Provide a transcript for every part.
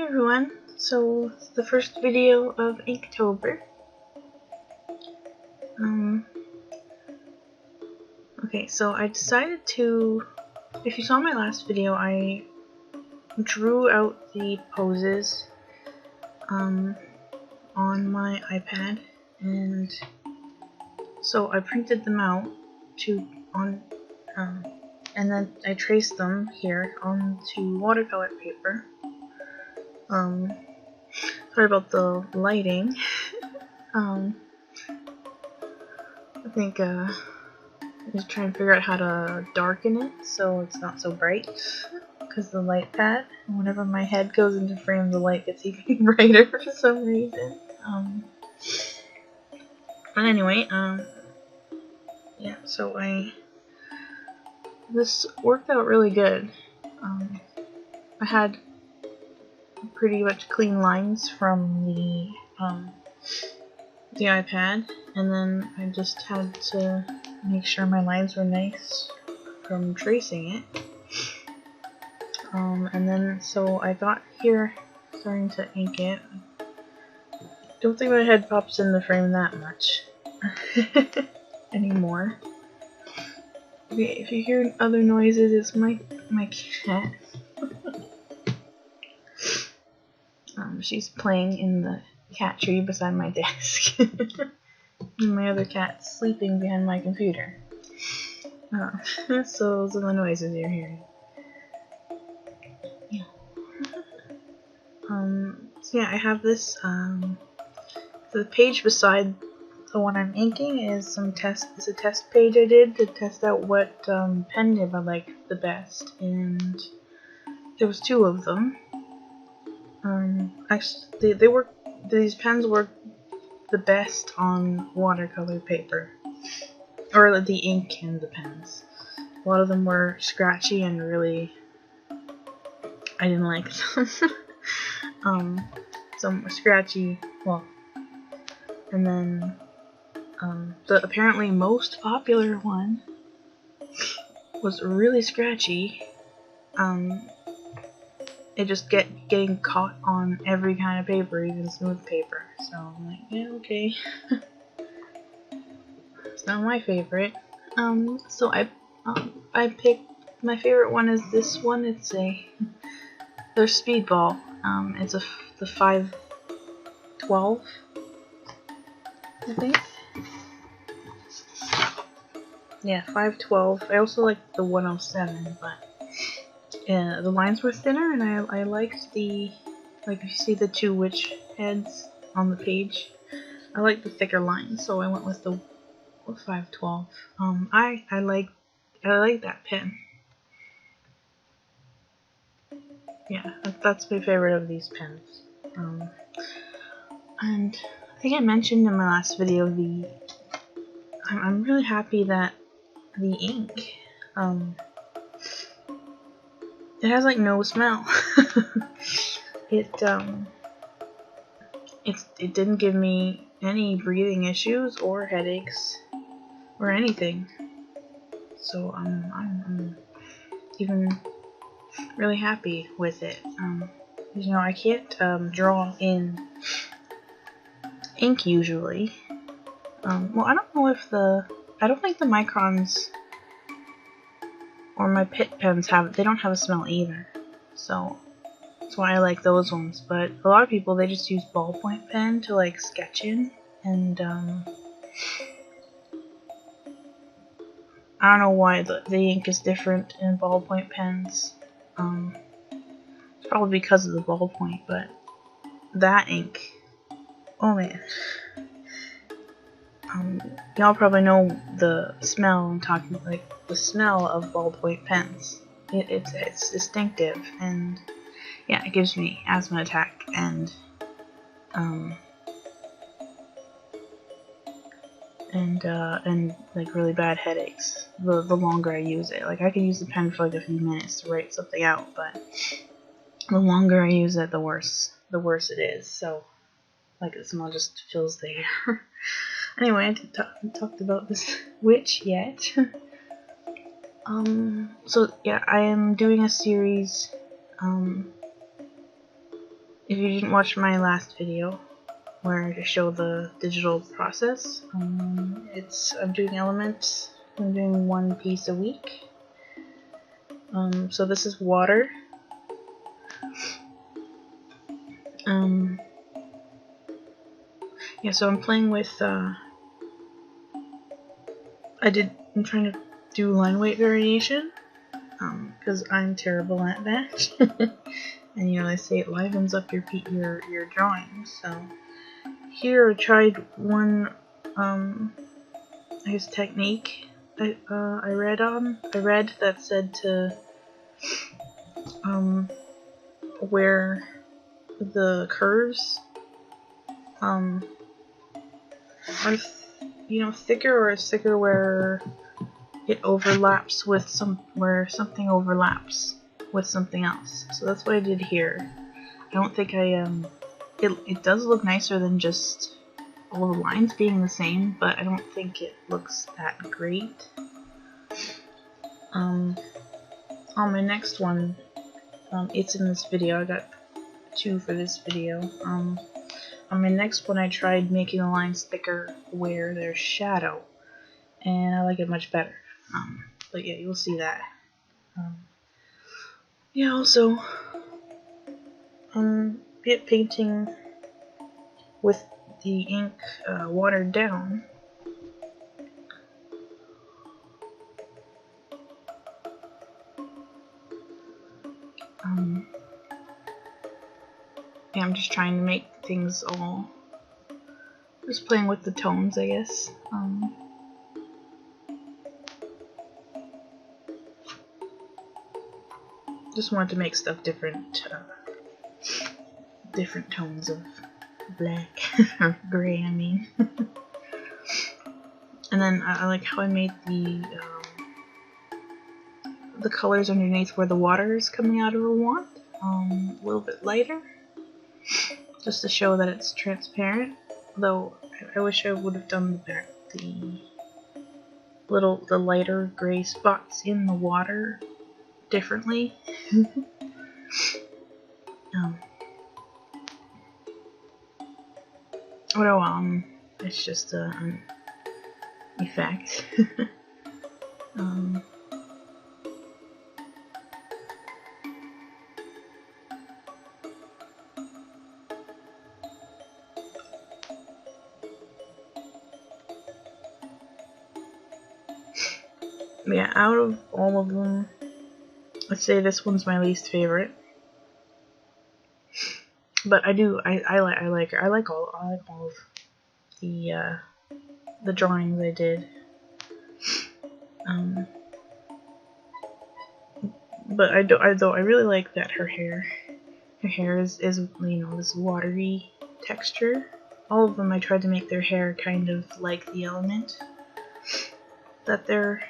everyone, so it's the first video of Inktober. Okay, so I decided to, if you saw my last video, I drew out the poses on my iPad, and so I printed them out and then I traced them here onto watercolor paper. Sorry about the lighting. I think I'm just trying to figure out how to darken it so it's not so bright, because the light pad, whenever my head goes into frame, the light gets even brighter for some reason. But anyway, yeah, so this worked out really good. I had pretty much clean lines from the iPad, and then I just had to make sure my lines were nice from tracing it. And then so I got here starting to ink it. Don't think my head pops in the frame that much anymore. Okay, if you hear other noises, it's my cat. She's playing in the cat tree beside my desk. And my other cat's sleeping behind my computer. So those are the noises you're hearing. Yeah. So yeah, I have this, the page beside the one I'm inking is it's a test page I did to test out what pen nib I liked the best, and there was 2 of them. Actually, these pens work the best on watercolor paper, or the ink in the pens. A lot of them were scratchy and really, I didn't like them. Some were scratchy, well, and then the apparently most popular one was really scratchy. It just getting caught on every kind of paper, even smooth paper. So I'm like, yeah, okay. It's not my favorite. So I picked, my favorite one is this one. It's their Speedball. It's the 512, I think. Yeah, 512. I also like the 107, but the lines were thinner, and I liked the, like, you see the 2 witch heads on the page. I like the thicker lines, so I went with the 512. I like that pen. Yeah, that's my favorite of these pens. And I think I mentioned in my last video I'm really happy that the ink, it has like no smell. It didn't give me any breathing issues or headaches or anything. So I'm even really happy with it. You know, I can't draw in ink usually. Well, I don't know if I don't think the microns or my Pitt pens they don't have a smell either. So that's why I like those ones. But a lot of people, they just use ballpoint pen to like sketch in, and I don't know why the ink is different in ballpoint pens. It's probably because of the ballpoint, but that ink, oh man. Y'all probably know the smell I'm talking, like the smell of ballpoint pens. It's distinctive, and yeah, it gives me asthma attack and like really bad headaches the longer I use it. Like, I could use the pen for like a few minutes to write something out, but the longer I use it, the worse it is. So like, the smell just fills the air. Anyway, I didn't talked about this witch yet. So yeah, I am doing a series if you didn't watch my last video where I show the digital process, I'm doing elements. I'm doing one piece a week. So this is water. Yeah, so I'm playing with, I'm trying to do line weight variation, because I'm terrible at that. And you know, they say it livens up your drawings, so here I tried one, I guess technique I read that said to, where the curves, are, you know, thicker, or thicker where it overlaps with where something overlaps with something else. So that's what I did here. I don't think it does look nicer than just all the lines being the same, but I don't think it looks that great. On my next one, it's in this video. I got 2 for this video. On my next one, I tried making the lines thicker where there's shadow, and I like it much better. But yeah, you'll see that. Yeah, also, bit painting with the ink watered down. Yeah, I'm just trying to make things all, just playing with the tones, I guess. Just wanted to make stuff different, different tones of black, or gray, I mean. And then I like how I made the colors underneath where the water is coming out of a wand, a little bit lighter, just to show that it's transparent. Though I wish I would have done the lighter gray spots in the water differently. It's just an effect. Yeah, out of all of them, let's say this one's my least favorite. But I like all of the drawings I did. But I really like that her hair is you know, this watery texture. All of them I tried to make their hair kind of like the element that they're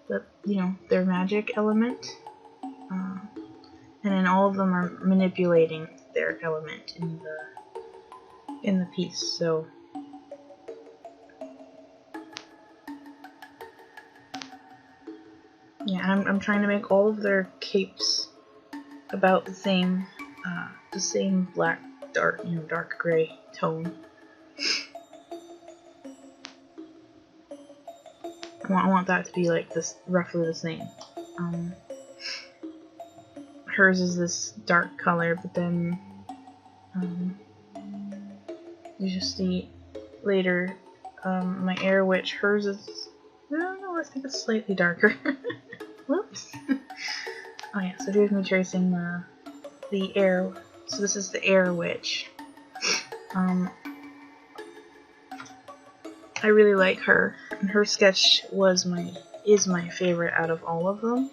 that, you know, their magic element. And then all of them are manipulating their element in the piece. So yeah, I'm trying to make all of their capes about the same black, dark gray tone. I want that to be like this, roughly the same. Hers is this dark color, but then you just see later my Air Witch. Hers is, I don't know, I think it's slightly darker. Whoops. Oh yeah, so here's me tracing the air. So this is the Air Witch. I really like her, and her sketch is my favorite out of all of them.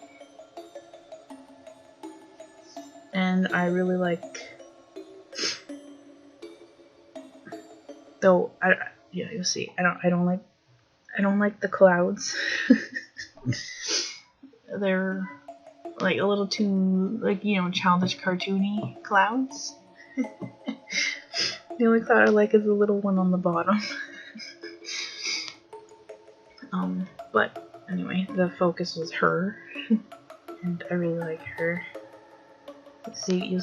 And I really like, though yeah, you'll see. I don't like the clouds. They're like a little too, like, you know, childish, cartoony clouds. The only cloud I like is the little one on the bottom. But anyway, the focus was her, and I really like her. See, you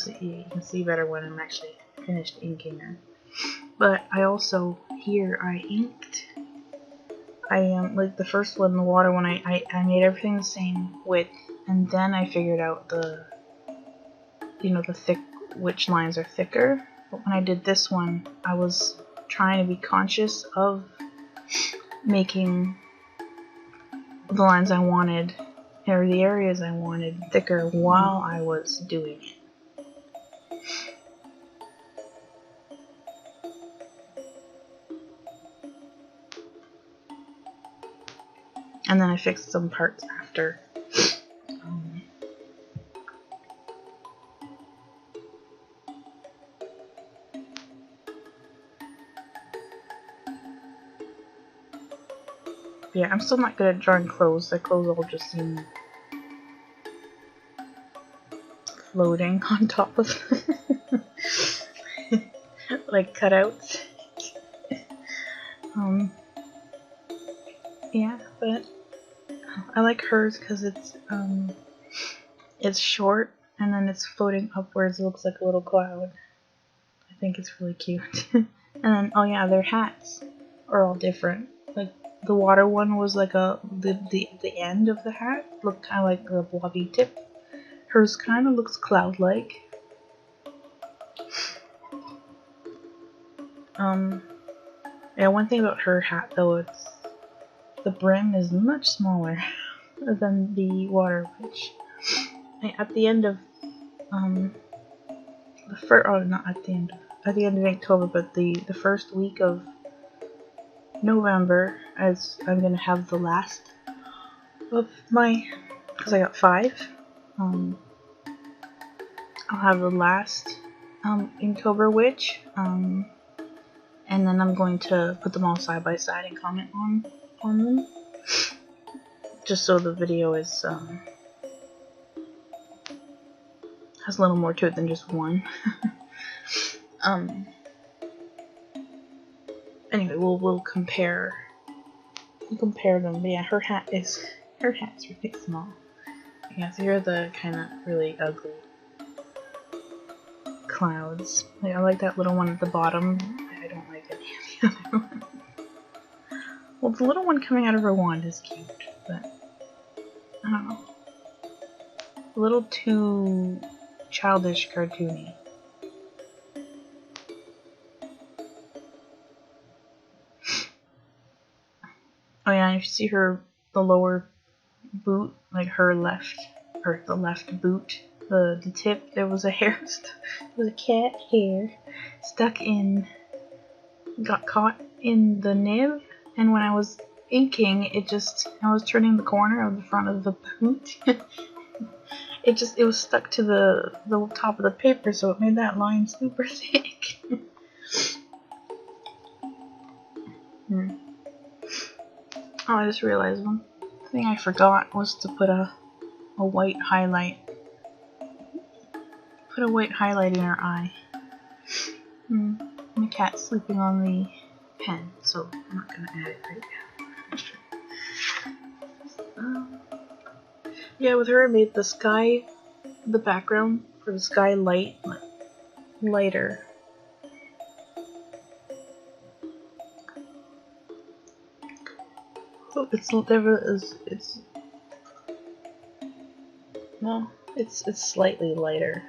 can see better when I'm actually finished inking her. But I also, here I inked, like the first one, the water one, I made everything the same width, and then I figured out the which lines are thicker. But when I did this one, I was trying to be conscious of making the lines I wanted, or the areas I wanted, thicker while I was doing it. And then I fixed some parts after. Yeah, I'm still not good at drawing clothes. The clothes all just seem floating on top of like cutouts. Yeah, but I like hers because it's short and then it's floating upwards. It looks like a little cloud. I think it's really cute. And then, oh yeah, their hats are all different. Like the water one was like the end of the hat looked kind of like a blobby tip. Hers kind of looks cloud-like. Yeah, one thing about her hat though, the brim is much smaller than the water witch. At the end of not at the end of Inktober, but the first week of November, as I'm gonna have the last of my, because I got 5. I'll have the last Inktober witch, and then I'm going to put them all side by side and comment on them, just so the video is has a little more to it than just one. Anyway, we'll compare them. But yeah, her hat's really small. Yeah, so here are the kind of really ugly clouds. Like, I like that little one at the bottom. I don't like any of the other ones. Well, the little one coming out of her wand is cute, but I don't know. A little too childish, cartoony. Oh yeah, and if you see the lower boot, like her left, or the left boot, the tip, there was a hair, there was a cat hair stuck in, got caught in the nib, and when I was inking, I was turning the corner of the front of the boot, it was stuck to the top of the paper, so it made that line super thick. Oh, I just realized one thing I forgot was to put a white highlight. Put a white highlight in her eye. My cat's sleeping on the pen, so I'm not gonna add it right now. Yeah, with her I made the sky, the background for the sky lighter. Oh, it's slightly lighter.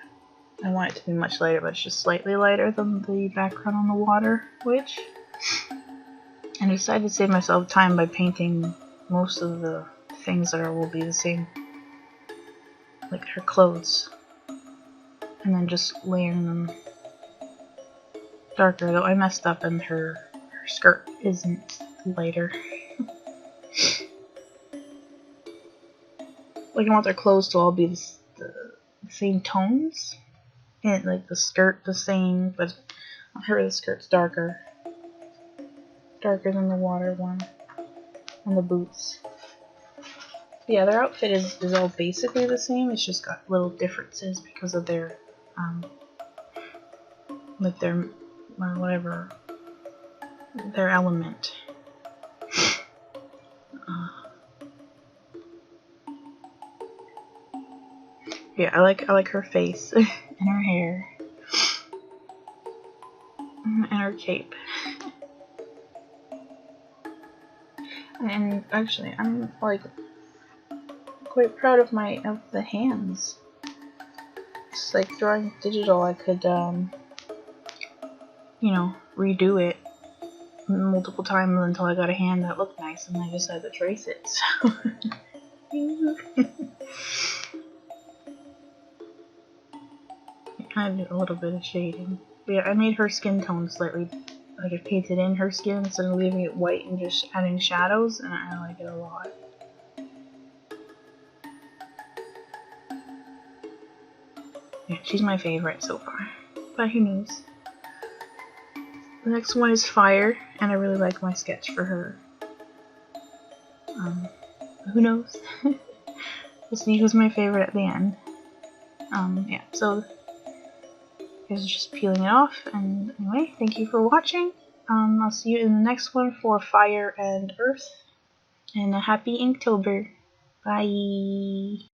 I want it to be much lighter, but it's just slightly lighter than the background on the water witch. And I decided to save myself time by painting most of the things that will be the same, like her clothes, and then just layering them darker. Though I messed up and her skirt isn't lighter. Like I want their clothes to all be the same tones, and like the skirt the same, but on her the skirt's darker than the water one, and the boots. But yeah, their outfit is all basically the same. It's just got little differences because of their like their whatever their element. Yeah, I like her face. and her hair and her cape. And actually, I'm like quite proud of the hands. It's like drawing digital, I could you know, redo it multiple times until I got a hand that looked nice, and I just had to trace it. So I did a little bit of shading. But yeah, I made her skin tone slightly, like I painted in her skin instead of leaving it white and just adding shadows, and I like it a lot. Yeah, she's my favorite so far, but who knows. The next one is Fire, and I really like my sketch for her. Who knows? We'll see who's my favorite at the end. Yeah, so here's just peeling it off, and anyway, thank you for watching. I'll see you in the next one for Fire and Earth, and a happy Inktober. Bye!